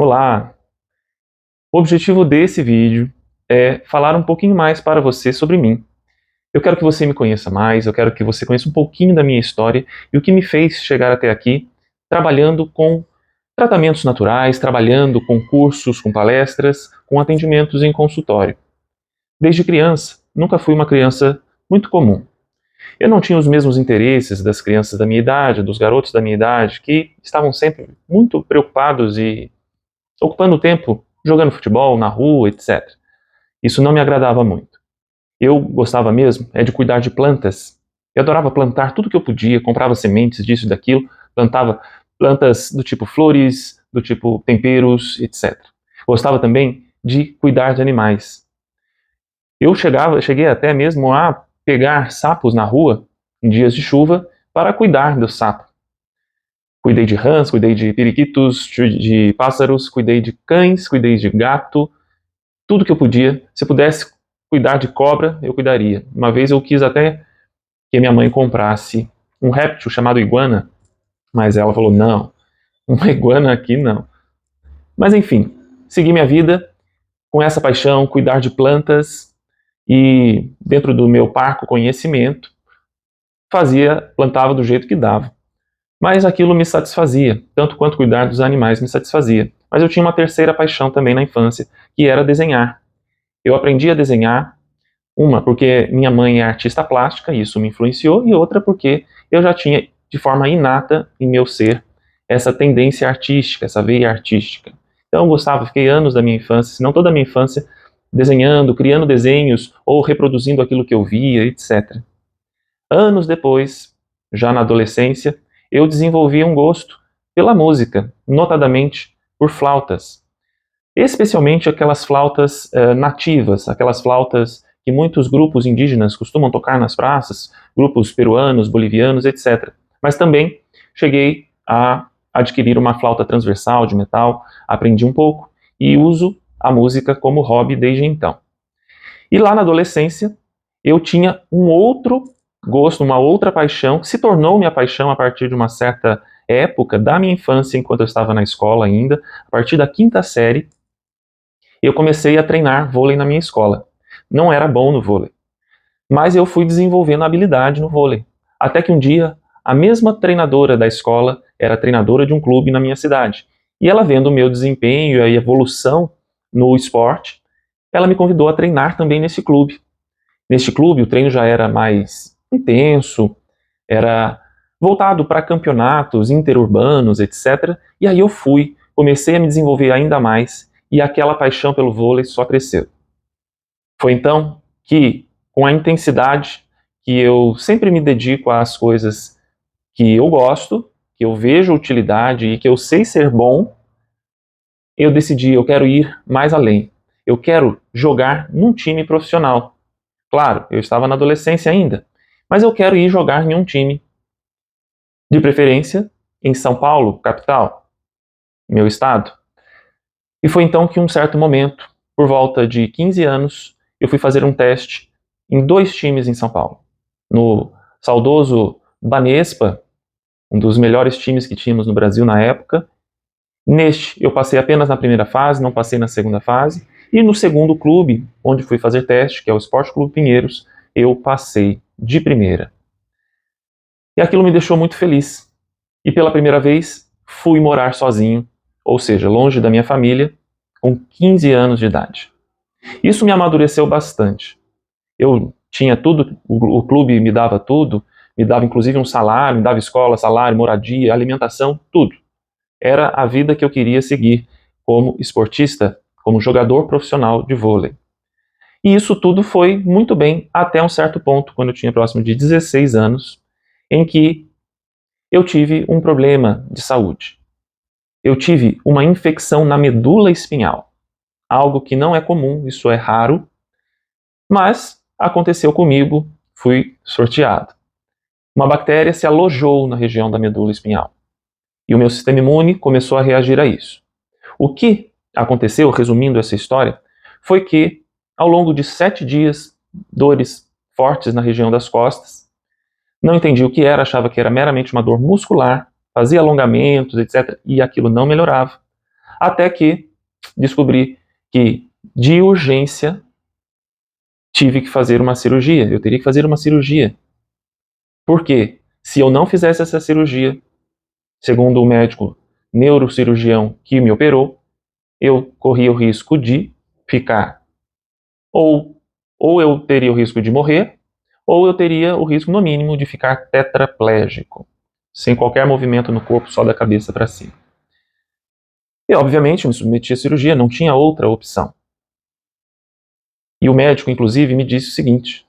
Olá! O objetivo desse vídeo é falar um pouquinho mais para você sobre mim. Eu quero que você me conheça mais, eu quero que você conheça um pouquinho da minha história e o que me fez chegar até aqui, trabalhando com tratamentos naturais, trabalhando com cursos, com palestras, com atendimentos em consultório. Desde criança, nunca fui uma criança muito comum. Eu não tinha os mesmos interesses das crianças da minha idade, dos garotos da minha idade, que estavam sempre muito preocupados e ocupando tempo jogando futebol na rua, etc. Isso não me agradava muito. Eu gostava mesmo de cuidar de plantas. Eu adorava plantar tudo que eu podia, comprava sementes disso e daquilo, plantava plantas do tipo flores, do tipo temperos, etc. Gostava também de cuidar de animais. Eu cheguei até mesmo a pegar sapos na rua, em dias de chuva, para cuidar do sapo. Cuidei de rãs, cuidei de periquitos, de pássaros, cuidei de cães, cuidei de gato, tudo que eu podia. Se eu pudesse cuidar de cobra, eu cuidaria. Uma vez eu quis até que minha mãe comprasse um réptil chamado iguana, mas ela falou, não, uma iguana aqui não. Mas enfim, segui minha vida com essa paixão, cuidar de plantas e dentro do meu parco conhecimento, plantava do jeito que dava. Mas aquilo me satisfazia, tanto quanto cuidar dos animais me satisfazia. Mas eu tinha uma terceira paixão também na infância, que era desenhar. Eu aprendi a desenhar, uma porque minha mãe é artista plástica, e isso me influenciou, e outra porque eu já tinha, de forma inata em meu ser, essa tendência artística, essa veia artística. Então eu gostava, fiquei anos da minha infância, se não toda a minha infância, desenhando, criando desenhos, ou reproduzindo aquilo que eu via, etc. Anos depois, já na adolescência, eu desenvolvi um gosto pela música, notadamente por flautas. Especialmente aquelas flautas nativas, aquelas flautas que muitos grupos indígenas costumam tocar nas praças, grupos peruanos, bolivianos, etc. Mas também cheguei a adquirir uma flauta transversal de metal, aprendi um pouco e uso a música como hobby desde então. E lá na adolescência, eu tinha um outro gosto, uma outra paixão, que se tornou minha paixão a partir de uma certa época da minha infância, enquanto eu estava na escola ainda, a partir da quinta série, eu comecei a treinar vôlei na minha escola. Não era bom no vôlei, mas eu fui desenvolvendo habilidade no vôlei. Até que um dia, a mesma treinadora da escola era treinadora de um clube na minha cidade. E ela vendo o meu desempenho e a evolução no esporte, ela me convidou a treinar também nesse clube. Neste clube, o treino já era mais intenso, era voltado para campeonatos interurbanos, etc. E aí eu fui, comecei a me desenvolver ainda mais e aquela paixão pelo vôlei só cresceu. Foi então que, com a intensidade que eu sempre me dedico às coisas que eu gosto, que eu vejo utilidade e que eu sei ser bom, eu decidi, eu quero ir mais além. Eu quero jogar num time profissional. Claro, eu estava na adolescência ainda, mas eu quero ir jogar em um time. De preferência, em São Paulo, capital, meu estado. E foi então que, em um certo momento, por volta de 15 anos, eu fui fazer um teste em 2 times em São Paulo. No saudoso Banespa, um dos melhores times que tínhamos no Brasil na época. Neste, eu passei apenas na primeira fase, não passei na segunda fase. E no segundo clube, onde fui fazer teste, que é o Esporte Clube Pinheiros, eu passei de primeira. E aquilo me deixou muito feliz. E pela primeira vez, fui morar sozinho, ou seja, longe da minha família, com 15 anos de idade. Isso me amadureceu bastante. Eu tinha tudo, o clube me dava tudo, me dava inclusive um salário, me dava escola, salário, moradia, alimentação, tudo. Era a vida que eu queria seguir como esportista, como jogador profissional de vôlei. E isso tudo foi muito bem até um certo ponto, quando eu tinha próximo de 16 anos, em que eu tive um problema de saúde. Eu tive uma infecção na medula espinhal, algo que não é comum, isso é raro, mas aconteceu comigo, fui sorteado. Uma bactéria se alojou na região da medula espinhal e o meu sistema imune começou a reagir a isso. O que aconteceu, resumindo essa história, foi que ao longo de 7 dias, dores fortes na região das costas, não entendi o que era, achava que era meramente uma dor muscular, fazia alongamentos, etc. E aquilo não melhorava. Até que descobri que, de urgência, tive que fazer uma cirurgia. Eu teria que fazer uma cirurgia. Por quê? Se eu não fizesse essa cirurgia, segundo o médico neurocirurgião que me operou, eu corria o risco de ficar, ou eu teria o risco de morrer, ou eu teria o risco, no mínimo, de ficar tetraplégico, sem qualquer movimento no corpo, só da cabeça para cima. E, obviamente, me submeti à cirurgia, não tinha outra opção. E o médico, inclusive, me disse o seguinte: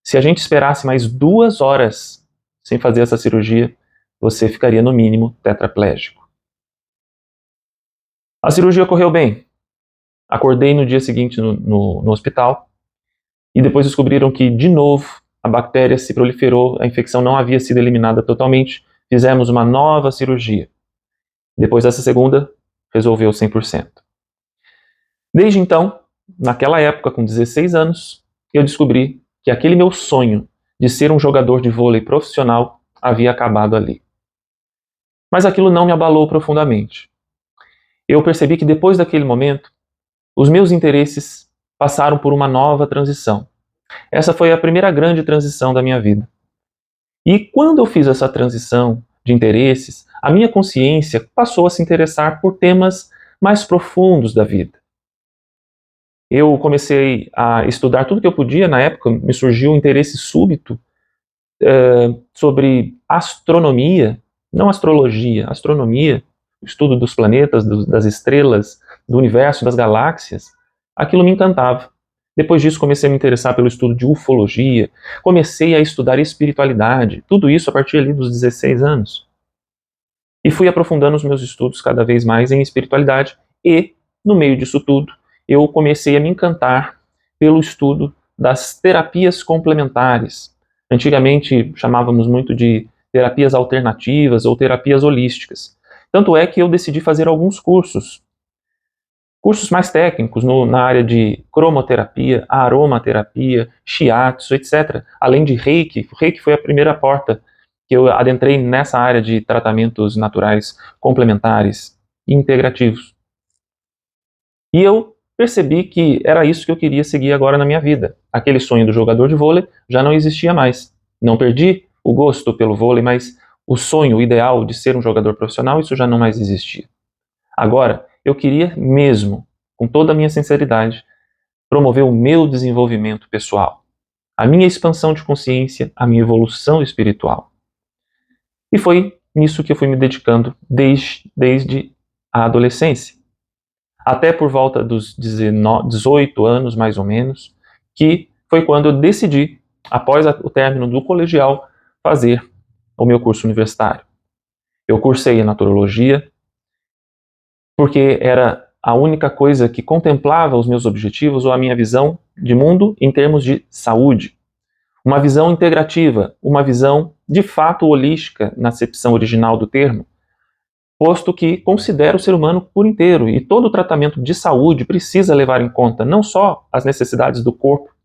se a gente esperasse mais 2 horas sem fazer essa cirurgia, você ficaria, no mínimo, tetraplégico. A cirurgia correu bem. Acordei no dia seguinte no hospital e depois descobriram que, de novo, a bactéria se proliferou, a infecção não havia sido eliminada totalmente. Fizemos uma nova cirurgia. Depois dessa segunda, resolveu 100%. Desde então, naquela época, com 16 anos, eu descobri que aquele meu sonho de ser um jogador de vôlei profissional havia acabado ali. Mas aquilo não me abalou profundamente. Eu percebi que depois daquele momento, os meus interesses passaram por uma nova transição. Essa foi a primeira grande transição da minha vida. E quando eu fiz essa transição de interesses, a minha consciência passou a se interessar por temas mais profundos da vida. Eu comecei a estudar tudo que eu podia. Na época me surgiu um interesse súbito sobre astronomia, não astrologia, astronomia, o estudo dos planetas, das estrelas, do universo, das galáxias. Aquilo me encantava. Depois disso comecei a me interessar pelo estudo de ufologia, comecei a estudar espiritualidade, tudo isso a partir ali dos 16 anos. E fui aprofundando os meus estudos cada vez mais em espiritualidade e, no meio disso tudo, eu comecei a me encantar pelo estudo das terapias complementares. Antigamente chamávamos muito de terapias alternativas ou terapias holísticas. Tanto é que eu decidi fazer alguns cursos mais técnicos na área de cromoterapia, aromaterapia, shiatsu, etc. Além de Reiki. O Reiki foi a primeira porta que eu adentrei nessa área de tratamentos naturais complementares e integrativos. E eu percebi que era isso que eu queria seguir agora na minha vida. Aquele sonho do jogador de vôlei já não existia mais. Não perdi o gosto pelo vôlei, mas o sonho, o ideal de ser um jogador profissional, isso já não mais existia. Agora, eu queria mesmo, com toda a minha sinceridade, promover o meu desenvolvimento pessoal, a minha expansão de consciência, a minha evolução espiritual. E foi nisso que eu fui me dedicando desde a adolescência. Até por volta dos 18 anos, mais ou menos, que foi quando eu decidi, após o término do colegial, fazer o meu curso universitário. Eu cursei a naturologia, porque era a única coisa que contemplava os meus objetivos ou a minha visão de mundo em termos de saúde. Uma visão integrativa, uma visão de fato holística na acepção original do termo, posto que considera o ser humano por inteiro e todo o tratamento de saúde precisa levar em conta não só as necessidades do corpo,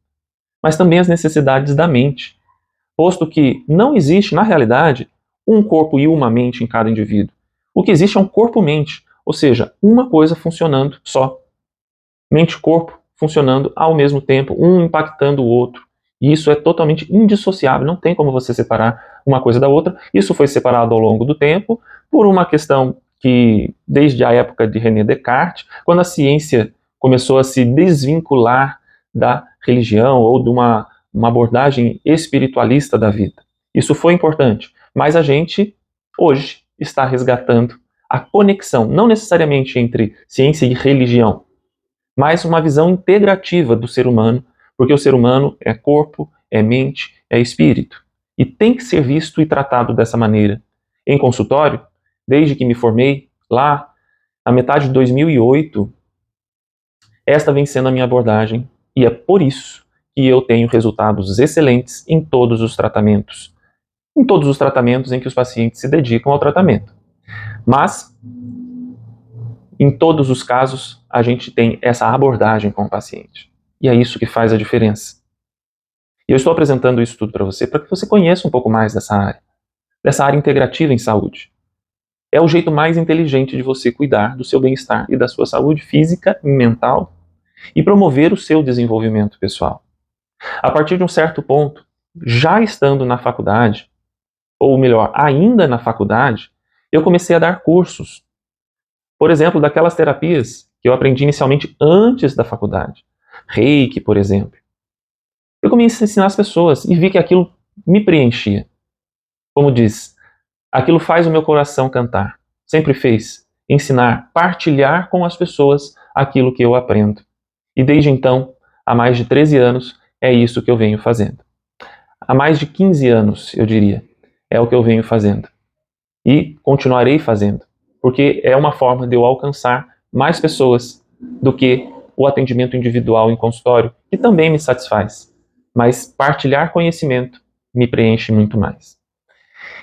mas também as necessidades da mente, posto que não existe, na realidade, um corpo e uma mente em cada indivíduo. O que existe é um corpo-mente, ou seja, uma coisa funcionando só. Mente e corpo funcionando ao mesmo tempo, um impactando o outro. E isso é totalmente indissociável, não tem como você separar uma coisa da outra. Isso foi separado ao longo do tempo por uma questão que, desde a época de René Descartes, quando a ciência começou a se desvincular da religião ou de uma abordagem espiritualista da vida. Isso foi importante, mas a gente, hoje, está resgatando a conexão, não necessariamente entre ciência e religião, mas uma visão integrativa do ser humano, porque o ser humano é corpo, é mente, é espírito. E tem que ser visto e tratado dessa maneira. Em consultório, desde que me formei, lá na metade de 2008, esta vem sendo a minha abordagem, e é por isso que eu tenho resultados excelentes em todos os tratamentos. Em todos os tratamentos em que os pacientes se dedicam ao tratamento. Mas, em todos os casos, a gente tem essa abordagem com o paciente. E é isso que faz a diferença. E eu estou apresentando isso tudo para você que você conheça um pouco mais dessa área integrativa em saúde. é o jeito mais inteligente de você cuidar do seu bem-estar e da sua saúde física e mental e promover o seu desenvolvimento pessoal. A partir de um certo ponto, já estando na faculdade, ou melhor, ainda na faculdade, eu comecei a dar cursos. Por exemplo, daquelas terapias que eu aprendi inicialmente antes da faculdade. Reiki, por exemplo. Eu comecei a ensinar as pessoas e vi que aquilo me preenchia. Como diz, aquilo faz o meu coração cantar. Sempre fez. Ensinar, partilhar com as pessoas aquilo que eu aprendo. E desde então, há mais de 13 anos, é isso que eu venho fazendo. Há mais de 15 anos, eu diria, é o que eu venho fazendo. E continuarei fazendo, porque é uma forma de eu alcançar mais pessoas do que o atendimento individual em consultório, que também me satisfaz. Mas partilhar conhecimento me preenche muito mais.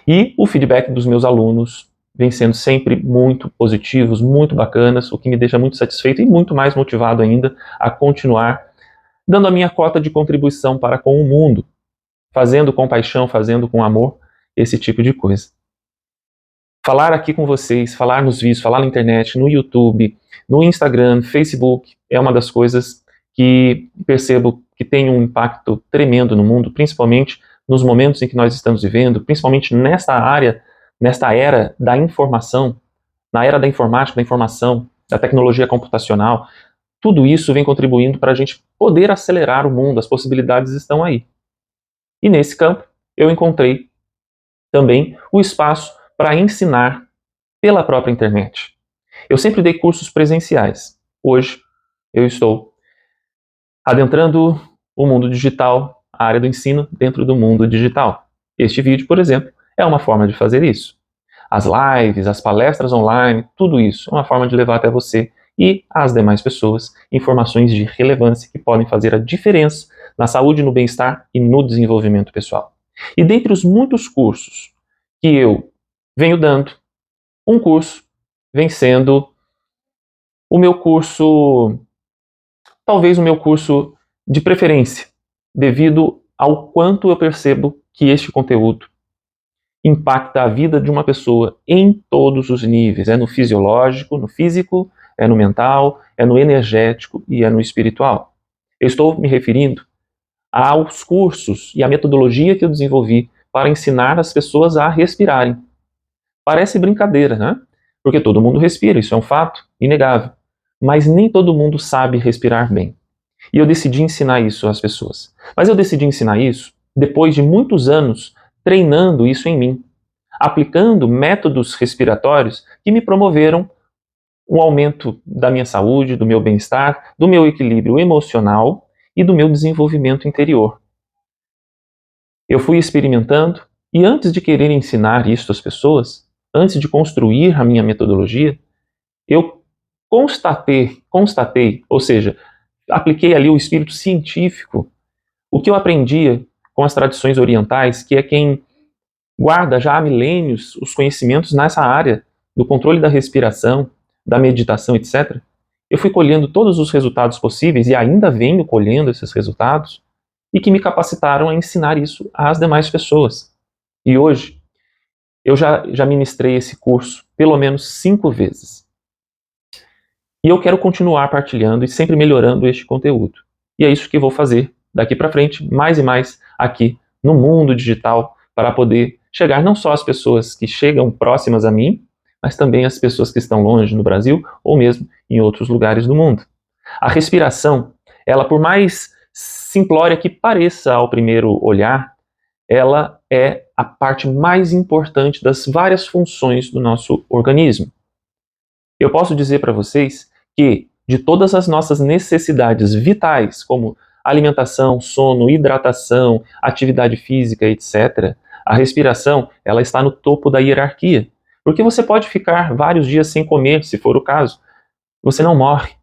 E o feedback dos meus alunos vem sendo sempre muito positivos, muito bacanas, o que me deixa muito satisfeito e muito mais motivado ainda a continuar dando a minha cota de contribuição para com o mundo, fazendo com paixão, fazendo com amor, esse tipo de coisa. Falar aqui com vocês, falar nos vídeos, falar na internet, no YouTube, no Instagram, Facebook, é uma das coisas que percebo que tem um impacto tremendo no mundo, principalmente nos momentos em que nós estamos vivendo, principalmente nesta área, nesta era da informação, na era da informática, da informação, da tecnologia computacional. Tudo isso vem contribuindo para a gente poder acelerar o mundo, as possibilidades estão aí. E nesse campo, eu encontrei também o espaço para ensinar pela própria internet. Eu sempre dei cursos presenciais. Hoje, eu estou adentrando o mundo digital, a área do ensino dentro do mundo digital. Este vídeo, por exemplo, é uma forma de fazer isso. As lives, as palestras online, tudo isso é uma forma de levar até você e às demais pessoas informações de relevância que podem fazer a diferença na saúde, no bem-estar e no desenvolvimento pessoal. E dentre os muitos cursos que eu venho dando, um curso vem sendo o meu curso, talvez o meu curso de preferência, devido ao quanto eu percebo que este conteúdo impacta a vida de uma pessoa em todos os níveis. É no fisiológico, no físico, é no mental, é no energético e é no espiritual. Eu estou me referindo aos cursos e à metodologia que eu desenvolvi para ensinar as pessoas a respirarem. Parece brincadeira, né? Porque todo mundo respira, isso é um fato inegável. Mas nem todo mundo sabe respirar bem. E eu decidi ensinar isso às pessoas. Mas eu decidi ensinar isso depois de muitos anos treinando isso em mim, aplicando métodos respiratórios que me promoveram um aumento da minha saúde, do meu bem-estar, do meu equilíbrio emocional e do meu desenvolvimento interior. Eu fui experimentando e antes de querer ensinar isso às pessoas, antes de construir a minha metodologia, eu constatei, ou seja, apliquei ali o espírito científico, o que eu aprendia com as tradições orientais, que é quem guarda já há milênios os conhecimentos nessa área do controle da respiração, da meditação, etc. Eu fui colhendo todos os resultados possíveis e ainda venho colhendo esses resultados e que me capacitaram a ensinar isso às demais pessoas. E hoje, eu já ministrei esse curso pelo menos 5 vezes. E eu quero continuar partilhando e sempre melhorando este conteúdo. E é isso que vou fazer daqui para frente, mais e mais aqui no mundo digital, para poder chegar não só às pessoas que chegam próximas a mim, mas também às pessoas que estão longe no Brasil ou mesmo em outros lugares do mundo. A respiração, ela por mais simplória que pareça ao primeiro olhar, ela é a parte mais importante das várias funções do nosso organismo. Eu posso dizer para vocês que de todas as nossas necessidades vitais, como alimentação, sono, hidratação, atividade física, etc., a respiração, ela está no topo da hierarquia. Porque você pode ficar vários dias sem comer, se for o caso. Você não morre.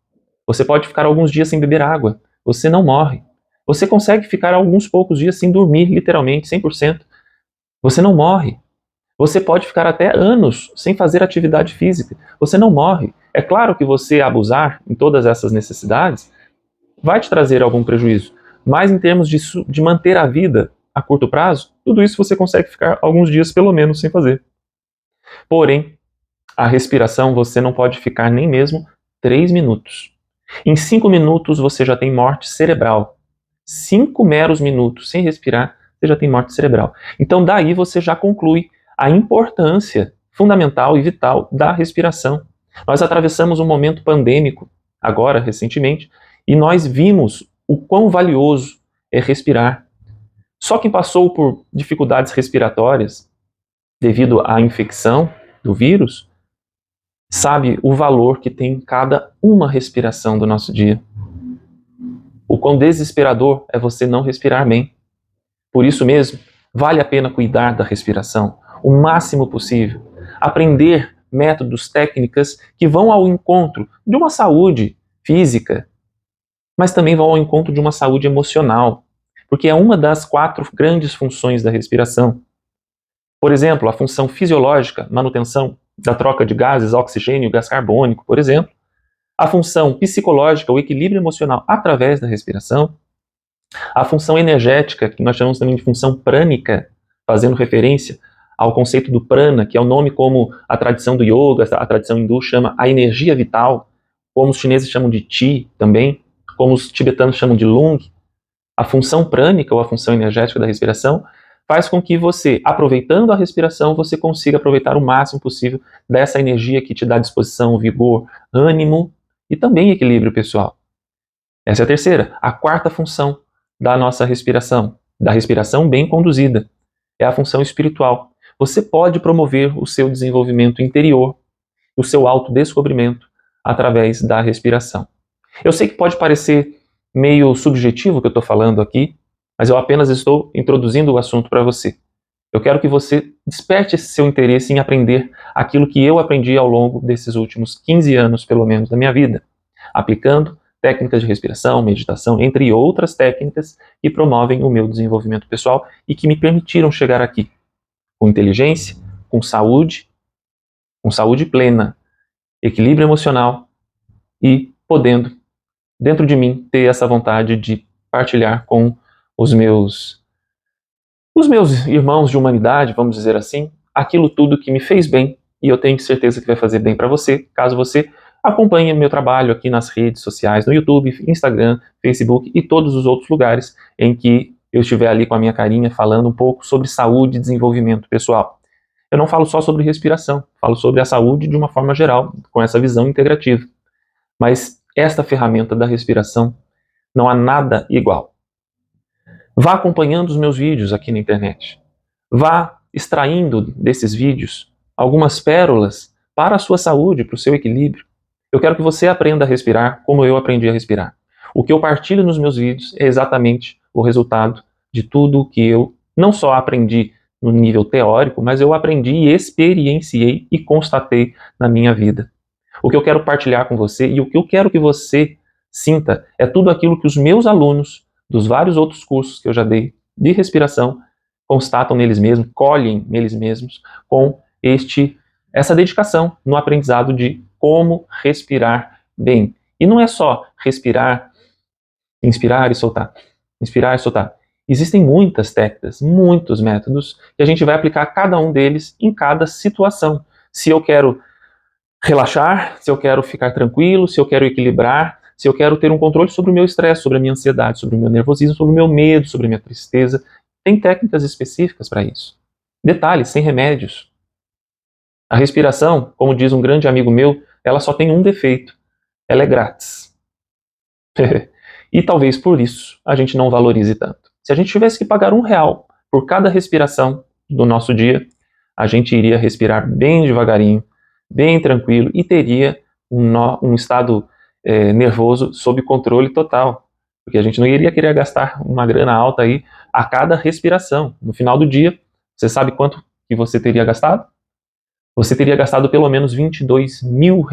Você pode ficar alguns dias sem beber água. Você não morre. Você consegue ficar alguns poucos dias sem dormir, literalmente, 100%. Você não morre. Você pode ficar até anos sem fazer atividade física. Você não morre. É claro que você abusar em todas essas necessidades vai te trazer algum prejuízo. Mas em termos de manter a vida a curto prazo, tudo isso você consegue ficar alguns dias pelo menos sem fazer. Porém, A respiração você não pode ficar nem mesmo 3 minutos. Em 5 minutos você já tem morte cerebral. 5 meros minutos sem respirar, você já tem morte cerebral. Então daí você já conclui a importância fundamental e vital da respiração. Nós atravessamos um momento pandêmico, agora, recentemente, e nós vimos o quão valioso é respirar. Só quem passou por dificuldades respiratórias devido à infecção do vírus sabe o valor que tem cada uma respiração do nosso dia. O quão desesperador é você não respirar bem. Por isso mesmo, vale a pena cuidar da respiração o máximo possível, aprender métodos, técnicas que vão ao encontro de uma saúde física, mas também vão ao encontro de uma saúde emocional, porque é uma das 4 grandes funções da respiração. Por exemplo, a função fisiológica, manutenção da troca de gases, oxigênio, gás carbônico, por exemplo. A função psicológica, o equilíbrio emocional através da respiração. A função energética, que nós chamamos também de função prânica, fazendo referência ao conceito do prana, que é o nome como a tradição do yoga, a tradição hindu chama a energia vital, como os chineses chamam de chi também, como os tibetanos chamam de lung. A função prânica, ou a função energética da respiração, faz com que você, aproveitando a respiração, você consiga aproveitar o máximo possível dessa energia que te dá disposição, vigor, ânimo e também equilíbrio pessoal. Essa é a terceira. A quarta função da nossa respiração, da respiração bem conduzida, é a função espiritual. Você pode promover o seu desenvolvimento interior, o seu autodescobrimento através da respiração. Eu sei que pode parecer meio subjetivo o que eu estou falando aqui, mas eu apenas estou introduzindo o assunto para você. Eu quero que você desperte esse seu interesse em aprender aquilo que eu aprendi ao longo desses últimos 15 anos, pelo menos, da minha vida, aplicando técnicas de respiração, meditação, entre outras técnicas que promovem o meu desenvolvimento pessoal e que me permitiram chegar aqui, com inteligência, com saúde plena, equilíbrio emocional e podendo, dentro de mim, ter essa vontade de partilhar com os meus irmãos de humanidade, vamos dizer assim, aquilo tudo que me fez bem e eu tenho certeza que vai fazer bem para você, caso você acompanhe meu trabalho aqui nas redes sociais, no YouTube, Instagram, Facebook e todos os outros lugares em que eu estiver ali com a minha carinha falando um pouco sobre saúde e desenvolvimento pessoal. Eu não falo só sobre respiração, falo sobre a saúde de uma forma geral, com essa visão integrativa. Mas esta ferramenta da respiração não há nada igual. Vá acompanhando os meus vídeos aqui na internet. Vá extraindo desses vídeos algumas pérolas para a sua saúde, para o seu equilíbrio. Eu quero que você aprenda a respirar como eu aprendi a respirar. O que eu partilho nos meus vídeos é exatamente o resultado de tudo que eu não só aprendi no nível teórico, mas eu aprendi e experienciei e constatei na minha vida. O que eu quero partilhar com você e o que eu quero que você sinta é tudo aquilo que os meus alunos dos vários outros cursos que eu já dei de respiração constatam neles mesmos, colhem neles mesmos com essa dedicação no aprendizado de como respirar bem. E não é só respirar, inspirar e soltar, inspirar e soltar. Existem muitas técnicas, muitos métodos que a gente vai aplicar cada um deles em cada situação. Se eu quero relaxar, se eu quero ficar tranquilo, se eu quero equilibrar, se eu quero ter um controle sobre o meu estresse, sobre a minha ansiedade, sobre o meu nervosismo, sobre o meu medo, sobre a minha tristeza. Tem técnicas específicas para isso. Detalhe, sem remédios. A respiração, como diz um grande amigo meu, ela só tem um defeito. Ela é grátis. E talvez por isso a gente não valorize tanto. Se a gente tivesse que pagar R$1 por cada respiração do nosso dia, a gente iria respirar bem devagarinho, bem tranquilo e teria um estado nervoso sob controle total. Porque a gente não iria querer gastar uma grana alta aí a cada respiração. No final do dia, você sabe quanto que você teria gastado? Você teria gastado pelo menos R$22 mil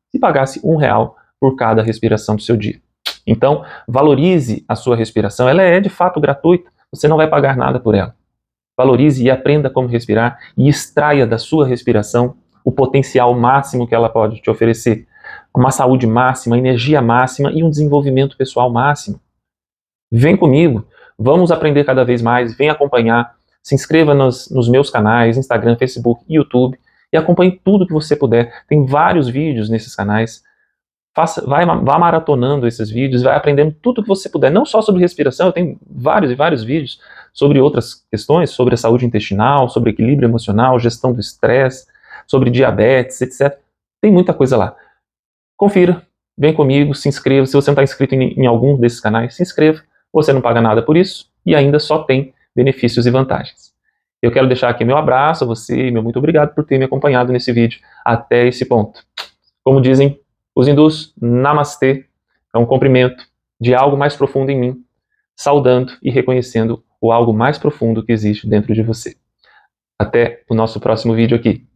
se pagasse R$1 por cada respiração do seu dia. Então, valorize a sua respiração. Ela é de fato gratuita. Você não vai pagar nada por ela. Valorize e aprenda como respirar e extraia da sua respiração o potencial máximo que ela pode te oferecer. Uma saúde máxima, energia máxima e um desenvolvimento pessoal máximo. Vem comigo, vamos aprender cada vez mais, vem acompanhar, se inscreva nos meus canais, Instagram, Facebook e YouTube, e acompanhe tudo que você puder. Tem vários vídeos nesses canais. Vá maratonando esses vídeos, vai aprendendo tudo que você puder, não só sobre respiração, eu tenho vários e vários vídeos sobre outras questões, sobre a saúde intestinal, sobre equilíbrio emocional, gestão do estresse, sobre diabetes, etc. Tem muita coisa lá. Confira, vem comigo, se inscreva. Se você não está inscrito em algum desses canais, se inscreva. Você não paga nada por isso e ainda só tem benefícios e vantagens. Eu quero deixar aqui meu abraço a você e meu muito obrigado por ter me acompanhado nesse vídeo até esse ponto. Como dizem os hindus, Namastê é um cumprimento de algo mais profundo em mim, saudando e reconhecendo o algo mais profundo que existe dentro de você. Até o nosso próximo vídeo aqui.